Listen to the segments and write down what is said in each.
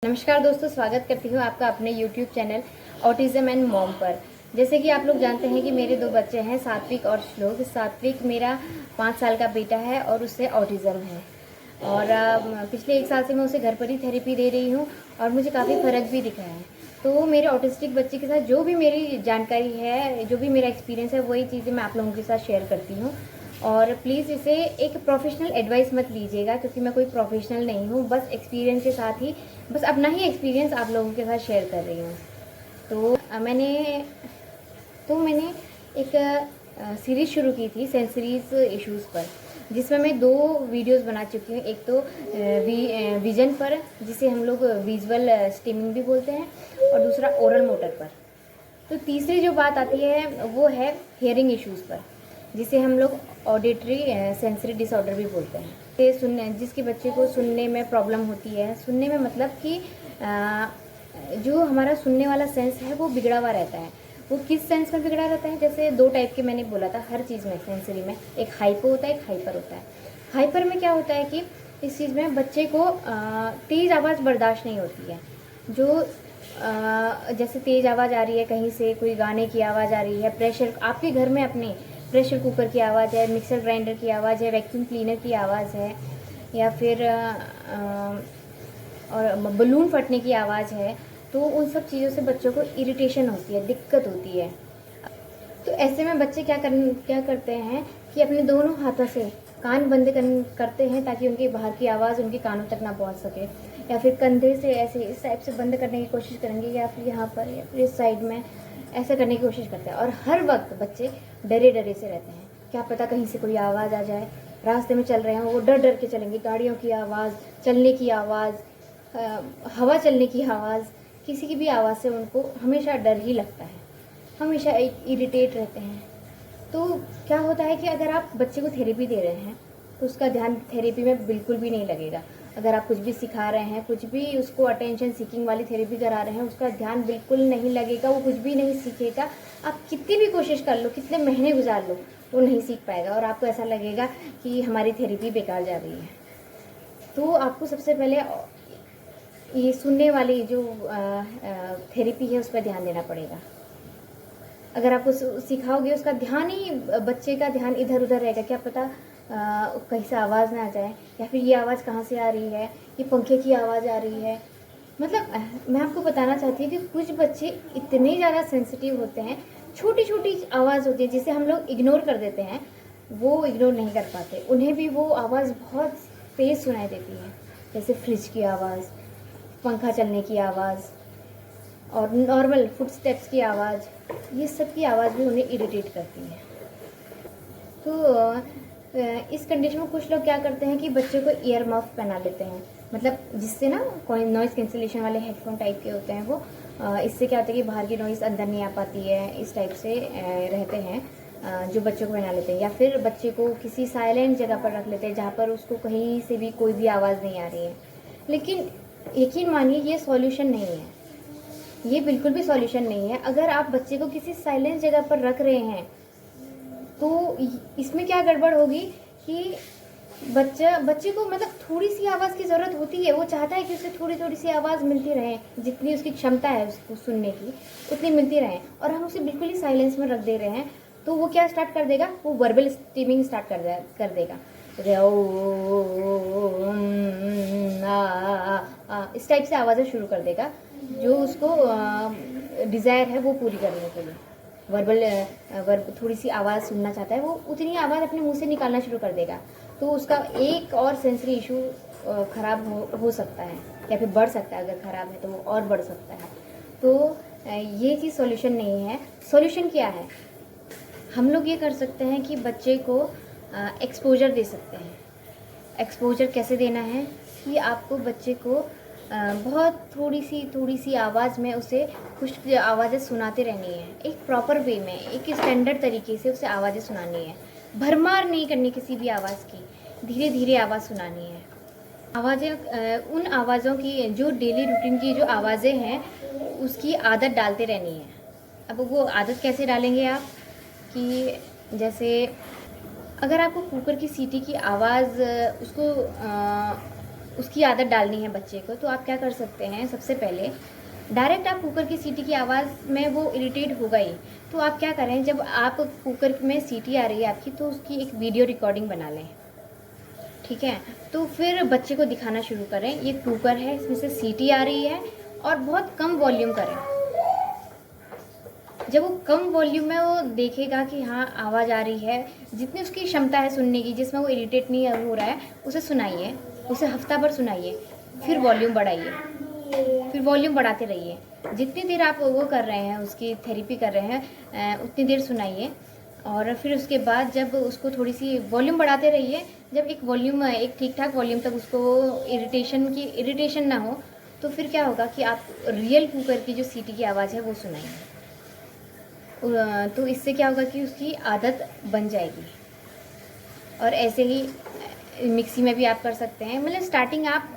नमस्कार दोस्तों, स्वागत करती हूँ आपका अपने YouTube channel autism and mom पर। जैसे कि आप लोग जानते हैं कि मेरे दो बच्चे हैं, सात्विक और श्लोक। सात्विक मेरा 5 साल का बेटा है और उससे ऑटिज़म है और पिछले 1 साल से मैं उसे घर पर ही थेरेपी दे रही हूँ और मुझे काफ़ी फ़र्क भी दिखा है। तो मेरे ऑटिस्टिक बच्चे के साथ जो भी मेरी जानकारी है, जो भी मेरा एक्सपीरियंस है, वही चीज़ें मैं आप लोगों के साथ शेयर करती हूँ। और प्लीज़ इसे एक प्रोफेशनल एडवाइस मत लीजिएगा, क्योंकि मैं कोई प्रोफेशनल नहीं हूँ। बस एक्सपीरियंस के साथ ही, बस अपना ही एक्सपीरियंस आप लोगों के साथ शेयर कर रही हूँ। तो मैंने एक सीरीज़ शुरू की थी सेंसरीज इश्यूज़ पर, जिसमें मैं 2 वीडियोस बना चुकी हूँ। एक तो विजन पर, जिसे हम लोग विजुअल स्टिमिंग भी बोलते हैं, और दूसरा ओरल मोटर पर। तो तीसरी जो बात आती है वो है हियरिंग इश्यूज़ पर, जिसे हम लोग ऑडिटरी सेंसरी डिसऑर्डर भी बोलते हैं। ते सुनने, जिसके बच्चे को सुनने में प्रॉब्लम होती है। सुनने में मतलब कि जो हमारा सुनने वाला सेंस है वो बिगड़ा हुआ रहता है। वो किस सेंस में बिगड़ा रहता है? जैसे 2 टाइप के मैंने बोला था हर चीज़ में, सेंसरी में एक हाइपो होता है, एक हाइपर होता है। हाइपर में क्या होता है कि इस चीज़ में बच्चे को तेज़ आवाज़ बर्दाश्त नहीं होती है। जो जैसे तेज़ आवाज़ आ रही है कहीं से, कोई गाने की आवाज़ आ रही है, प्रेशर आपके घर में अपने प्रेशर कुकर की आवाज़ है, मिक्सर ग्राइंडर की आवाज़ है, वैक्यूम क्लीनर की आवाज़ है, या फिर और बलून फटने की आवाज़ है। तो उन सब चीज़ों से बच्चों को इरिटेशन होती है, दिक्कत होती है। तो ऐसे में बच्चे क्या करते हैं कि अपने दोनों हाथों से कान बंद करते हैं, ताकि उनकी बाहर की आवाज़ उनके कानों तक ना पहुंच सके, या फिर कंधे से ऐसे इस टाइप से बंद करने की कोशिश करेंगे, या फिर यहाँ पर या फिर इस साइड में ऐसा करने की कोशिश करते हैं। और हर वक्त बच्चे डरे डरे से रहते हैं, क्या पता कहीं से कोई आवाज़ आ जाए। रास्ते में चल रहे हैं, वो डर डर के चलेंगे। गाड़ियों की आवाज़, चलने की आवाज़, हवा चलने की आवाज़, किसी की भी आवाज़ से उनको हमेशा डर ही लगता है, हमेशा इरिटेट रहते हैं। तो क्या होता है कि अगर आप बच्चे को थेरेपी दे रहे हैं तो उसका ध्यान थेरेपी में बिल्कुल भी नहीं लगेगा। अगर आप कुछ भी सिखा रहे हैं, कुछ भी उसको अटेंशन सीकिंग वाली थेरेपी करा रहे हैं, उसका ध्यान बिल्कुल नहीं लगेगा, वो कुछ भी नहीं सीखेगा। आप कितनी भी कोशिश कर लो, कितने महीने गुजार लो, वो नहीं सीख पाएगा और आपको ऐसा लगेगा कि हमारी थेरेपी बेकार जा रही है। तो आपको सबसे पहले ये सुनने वाली जो थेरेपी है उस पर ध्यान देना पड़ेगा। अगर आप उस सिखाओगे, उसका ध्यान ही, बच्चे का ध्यान इधर उधर रहेगा, क्या पता कहीं से आवाज़ ना आ जाए, या फिर ये आवाज़ कहाँ से आ रही है, ये पंखे की आवाज़ आ रही है। मतलब मैं आपको बताना चाहती हूँ कि कुछ बच्चे इतने ज़्यादा सेंसिटिव होते हैं, छोटी छोटी आवाज़ होती है जिसे हम लोग इग्नोर कर देते हैं, वो इग्नोर नहीं कर पाते। उन्हें भी वो आवाज़ बहुत तेज़ सुनाई देती है, जैसे फ्रिज की आवाज़, पंखा चलने की आवाज़, और नॉर्मल फुटस्टेप्स की आवाज़। ये सब की आवाज़ भी उन्हें इरिटेट करती है। तो इस कंडीशन में कुछ लोग क्या करते हैं कि बच्चे को ईयर मफ पहना देते हैं, मतलब जिससे ना कोई नॉइज़ कैंसिलेशन वाले हेडफोन टाइप के होते हैं वो। इससे क्या होता है कि बाहर की नॉइज़ अंदर नहीं आ पाती है, इस टाइप से रहते हैं। जो बच्चों को पहना लेते हैं, या फिर बच्चे को किसी साइलेंट जगह पर रख लेते हैं जहाँ पर उसको कहीं से भी कोई भी आवाज़ नहीं आ रही है। लेकिन यकीन मानिए, ये सॉल्यूशन नहीं है, ये बिल्कुल भी सॉल्यूशन नहीं है। अगर आप बच्चे को किसी साइलेंट जगह पर रख रहे हैं तो इसमें क्या गड़बड़ होगी कि बच्चे को मतलब थोड़ी सी आवाज़ की ज़रूरत होती है। वो चाहता है कि उसे थोड़ी थोड़ी सी आवाज़ मिलती रहे, जितनी उसकी क्षमता है उसको सुनने की उतनी मिलती रहे। और हम उसे बिल्कुल ही साइलेंस में रख दे रहे हैं, तो वो क्या स्टार्ट कर देगा, वो वर्बल स्ट्रीमिंग स्टार्ट कर देगा। इस टाइप से आवाज़ें शुरू कर देगा, जो उसको डिज़ायर है वो पूरी करने के लिए। वर्ब थोड़ी सी आवाज़ सुनना चाहता है, वो उतनी आवाज़ अपने मुंह से निकालना शुरू कर देगा। तो उसका एक और सेंसरी इशू ख़राब हो सकता है, या फिर बढ़ सकता है। अगर ख़राब है तो वो और बढ़ सकता है। तो ये चीज़ सॉल्यूशन नहीं है। सॉल्यूशन क्या है? हम लोग ये कर सकते हैं कि बच्चे को एक्सपोजर दे सकते हैं। एक्सपोजर कैसे देना है कि आपको बच्चे को बहुत थोड़ी सी आवाज़ में उसे कुछ आवाज़ें सुनाते रहनी है, एक प्रॉपर वे में, एक स्टैंडर्ड तरीके से उसे आवाज़ें सुनानी है। भरमार नहीं करनी किसी भी आवाज़ की, धीरे धीरे आवाज़ सुनानी है। आवाज़ें उन आवाज़ों की, जो डेली रूटीन की जो आवाज़ें हैं, उसकी आदत डालते रहनी है। अब वो आदत कैसे डालेंगे आप कि जैसे अगर आपको कुकर की सीटी की आवाज़ उसको उसकी आदत डालनी है बच्चे को, तो आप क्या कर सकते हैं, सबसे पहले डायरेक्ट आप कुकर की सीटी की आवाज़ में वो इरिटेट होगा ही। तो आप क्या करें, जब आप कुकर में सीटी आ रही है आपकी, तो उसकी एक वीडियो रिकॉर्डिंग बना लें, ठीक है। तो फिर बच्चे को दिखाना शुरू करें, ये कुकर है, इसमें से सीटी आ रही है, और बहुत कम वॉल्यूम करें। जब वो कम वॉल्यूम में वो देखेगा कि हाँ आवाज़ आ रही है, जितनी उसकी क्षमता है सुनने की, जिसमें वो इरिटेट नहीं हो रहा है, उसे सुनाइए, उसे हफ्ता भर सुनाइए, फिर वॉल्यूम बढ़ाइए, फिर वॉल्यूम बढ़ाते रहिए। जितनी देर आप वो कर रहे हैं, उसकी थेरेपी कर रहे हैं, उतनी देर सुनाइए। और फिर उसके बाद जब उसको थोड़ी सी वॉल्यूम बढ़ाते रहिए, जब एक ठीक ठाक वॉल्यूम तक उसको इरिटेशन ना हो, तो फिर क्या होगा कि आप रियल कुकर की जो सीटी की आवाज़ है वो सुनाइए। तो इससे क्या होगा कि उसकी आदत बन जाएगी। और ऐसे ही मिक्सी में भी आप कर सकते हैं। मतलब स्टार्टिंग आप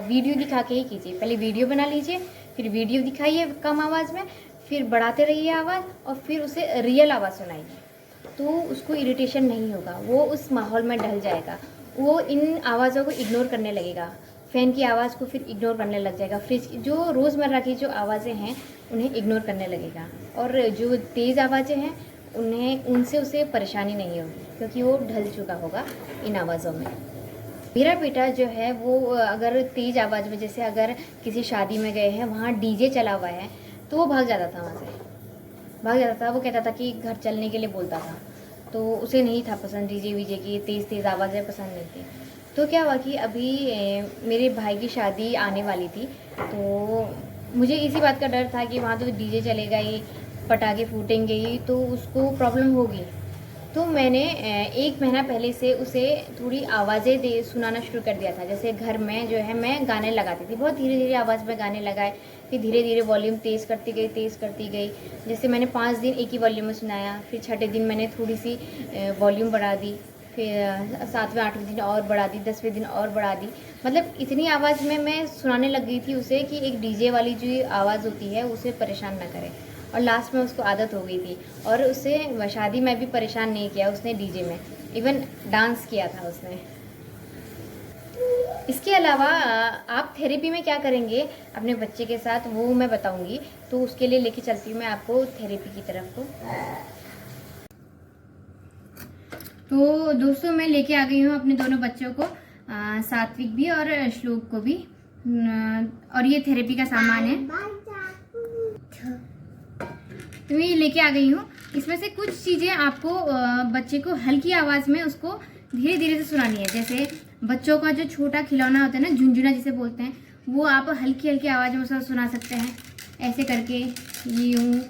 वीडियो दिखा के ही कीजिए, पहले वीडियो बना लीजिए, फिर वीडियो दिखाइए कम आवाज़ में, फिर बढ़ाते रहिए आवाज़, और फिर उसे रियल आवाज़ सुनाइए। तो उसको इरिटेशन नहीं होगा, वो उस माहौल में ढल जाएगा, वो इन आवाज़ों को इग्नोर करने लगेगा। फ़ैन की आवाज़ को फिर इग्नोर करने लग जाएगा, फ्रिज की जो रोज़मर्रा की जो आवाज़ें हैं उन्हें इग्नोर करने लगेगा। और जो तेज़ आवाज़ें हैं उनसे उसे परेशानी नहीं होगी, क्योंकि वो ढल चुका होगा इन आवाज़ों में। मेरा बेटा जो है वो अगर तेज़ आवाज़ में, जैसे अगर किसी शादी में गए हैं, वहाँ डीजे चला हुआ है, तो वो भाग जाता था, वहाँ से भाग जाता था। वो कहता था कि घर चलने के लिए बोलता था, तो उसे नहीं था पसंद डीजे वीजे की, तेज़ आवाज़ें पसंद नहीं थी। तो क्या हुआ कि अभी मेरे भाई की शादी आने वाली थी, तो मुझे इसी बात का डर था कि वहाँ तो डीजे चलेगा ही, पटाखे फूटेंगे ही, तो उसको प्रॉब्लम होगी। तो मैंने 1 महीना पहले से उसे थोड़ी आवाज़ें सुनाना शुरू कर दिया था। जैसे घर में जो है मैं गाने लगाती थी, बहुत धीरे धीरे आवाज़ में गाने लगाए, फिर धीरे धीरे वॉल्यूम तेज़ करती गई। जैसे मैंने 5 दिन एक ही वॉल्यूम में सुनाया, फिर छठे दिन मैंने थोड़ी सी वॉल्यूम बढ़ा दी, फिर 7वें 8वें दिन और बढ़ा दी, 10वें दिन और बढ़ा दी। मतलब इतनी आवाज़ में मैं सुनाने लग गई थी उसे कि एक डीजे वाली जो आवाज़ होती है उसे परेशान ना करे। और लास्ट में उसको आदत हो गई थी, और उसे शादी में भी परेशान नहीं किया उसने डीजे में, इवन डांस किया था उसने। इसके अलावा आप थेरेपी में क्या करेंगे अपने बच्चे के साथ, वो मैं बताऊंगी। तो उसके लिए लेके चलती हूँ मैं आपको थेरेपी की तरफ को। तो दोस्तों मैं लेके आ गई हूँ अपने दोनों बच्चों को, सात्विक भी और श्लोक को भी, और ये थेरेपी का सामान है। तो मैं ये लेके आ गई हूँ। इसमें से कुछ चीज़ें आपको बच्चे को हल्की आवाज़ में उसको धीरे धीरे से सुनानी है। जैसे बच्चों का जो छोटा खिलौना होता है ना, झुनझुना जिसे बोलते हैं, वो आप हल्की हल्की आवाज़ में उसे सुना सकते हैं, ऐसे करके यूं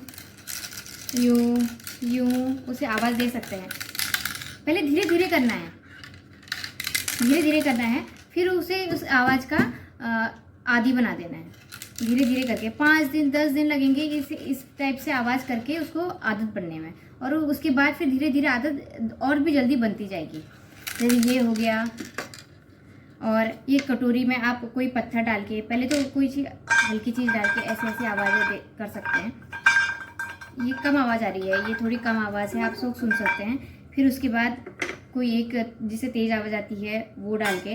यूं यूं उसे आवाज़ दे सकते हैं। पहले धीरे धीरे करना है, फिर उसे उस आवाज़ का आदी बना देना है, धीरे धीरे करके। 5 दिन 10 दिन लगेंगे इस टाइप से आवाज़ करके उसको आदत बनने में, और उसके बाद फिर धीरे धीरे आदत और भी जल्दी बनती जाएगी। जैसे ये हो गया, और ये कटोरी में आप कोई पत्थर डाल के, पहले तो कोई चीज़ हल्की चीज़ डाल के ऐसे ऐसे आवाज़ें कर सकते हैं। ये कम आवाज़ आ रही है, ये थोड़ी कम आवाज़ है, आप सब सुन सकते हैं। फिर उसके बाद कोई एक जिसे तेज़ आवाज़ आती है वो डाल के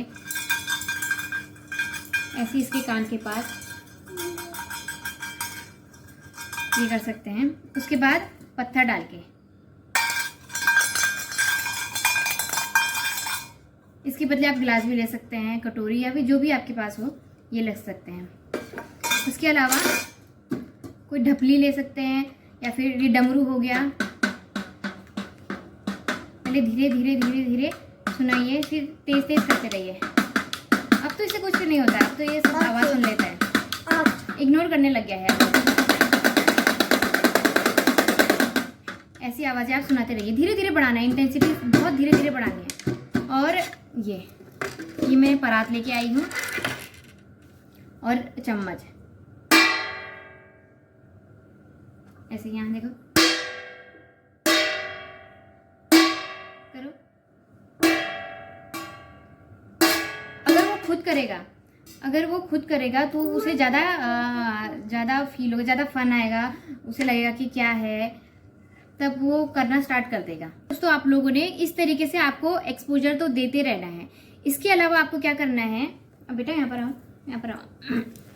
ऐसे इसके कान के पास ये कर सकते हैं। उसके बाद पत्थर डाल के, इसके बदले आप गिलास भी ले सकते हैं, कटोरी या फिर जो भी आपके पास हो ये ले सकते हैं। उसके अलावा कोई ढपली ले सकते हैं, या फिर ये डमरू हो गया। पहले धीरे धीरे धीरे धीरे सुनाइए, फिर तेज तेज करते रहिए। अब तो इससे कुछ भी नहीं होता, अब तो ये सब आवाज़ सुन लेता है, इग्नोर करने लग गया है। ऐसी आवाज़ें आप सुनाते रहिए, धीरे धीरे बढ़ाना है, इंटेंसिटी बहुत धीरे धीरे बढ़ानी है। और ये मैं परात लेके आई हूँ और चम्मच, ऐसे यहाँ देखो करो। अगर वो खुद करेगा तो उसे ज़्यादा फील होगा, ज़्यादा फन आएगा, उसे लगेगा कि क्या है, तब वो करना स्टार्ट कर देगा। दोस्तों आप लोगों ने इस तरीके से आपको एक्सपोजर तो देते रहना है। इसके अलावा आपको क्या करना है, अब बेटा यहाँ पर आओ, यहाँ पर आओ।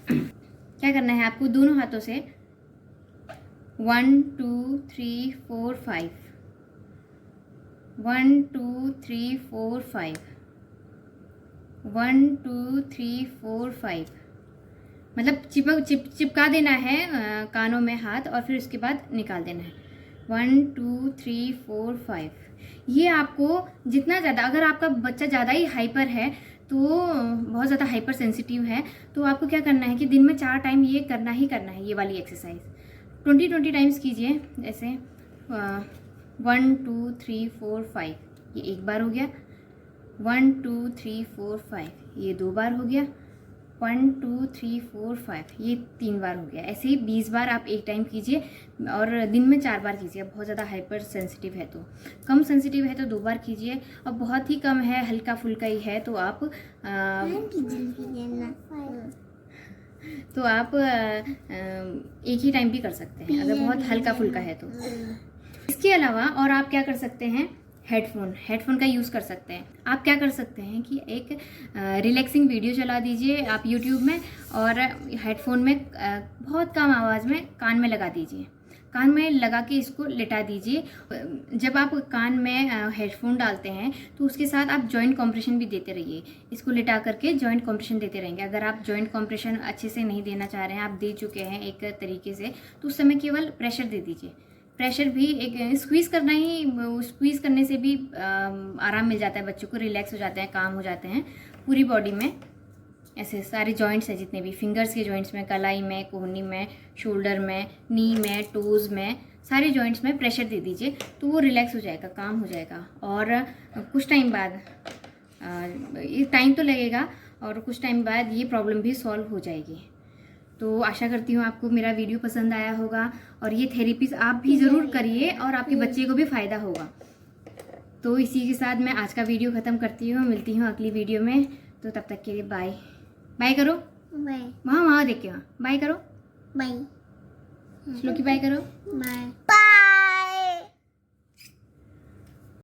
क्या करना है आपको, दोनों हाथों से 1 2 3 4 5, 1 2 3 4 5, 1 2 3 4 5, मतलब चिपका देना है कानों में हाथ, और फिर उसके बाद निकाल देना है। 1 2 3 4 5। ये आपको जितना ज़्यादा, अगर आपका बच्चा ज़्यादा ही हाइपर है, तो बहुत ज़्यादा हाइपर सेंसिटिव है, तो आपको क्या करना है कि दिन में 4 टाइम ये करना ही करना है, ये वाली एक्सरसाइज 20 टाइम्स कीजिए। जैसे 1 2 3 4 5, ये एक बार हो गया। 1 2 3 4 5, ये 2 बार हो गया। 1 2 3 4 5, ये 3 बार हो गया। ऐसे ही 20 बार आप एक टाइम कीजिए, और दिन में 4 बार कीजिए। बहुत ज़्यादा हाइपर सेंसिटिव है तो, कम सेंसिटिव है तो 2 बार कीजिए, और बहुत ही कम है, हल्का फुल्का ही है तो आप एक ही टाइम भी कर सकते हैं, अगर बहुत हल्का फुल्का है तो। इसके अलावा और आप क्या कर सकते हैं, हेडफोन का यूज़ कर सकते हैं। आप क्या कर सकते हैं कि एक रिलैक्सिंग वीडियो चला दीजिए आप यूट्यूब में, और हेडफोन में बहुत कम आवाज़ में कान में लगा दीजिए। कान में लगा के इसको लिटा दीजिए। जब आप कान में हेडफोन डालते हैं तो उसके साथ आप जॉइंट कॉम्प्रेशन भी देते रहिए। इसको लिटा करके जॉइंट कॉम्प्रेशन देते रहेंगे। अगर आप जॉइंट कॉम्प्रेशन अच्छे से नहीं देना चाह रहे हैं, आप दे चुके हैं एक तरीके से, तो उस समय केवल प्रेशर दे दीजिए। प्रेशर भी एक स्क्वीज़ करना ही, स्क्वीज़ करने से भी आराम मिल जाता है बच्चों को, रिलैक्स हो जाते हैं, काम हो जाते हैं पूरी बॉडी में। ऐसे सारे जॉइंट्स हैं जितने भी फिंगर्स के जॉइंट्स में, कलाई में, कोहनी में, शोल्डर में, नी में, टोज़ में, सारे जॉइंट्स में प्रेशर दे दीजिए, तो वो रिलैक्स हो जाएगा, काम हो जाएगा। और कुछ टाइम बाद, टाइम तो लगेगा, और कुछ टाइम बाद ये प्रॉब्लम भी सॉल्व हो जाएगी। तो आशा करती हूँ आपको मेरा वीडियो पसंद आया होगा, और ये थेरेपीज आप भी ज़रूर करिए, और आपके बच्चे को भी फ़ायदा होगा। तो इसी के साथ मैं आज का वीडियो ख़त्म करती हूँ, मिलती हूँ अगली वीडियो में। तो तब तक के लिए बाय। बाय करो, बाय। वहाँ देख के, वहाँ बाय करो, बाय। श्लोकी बाय करो, बाय।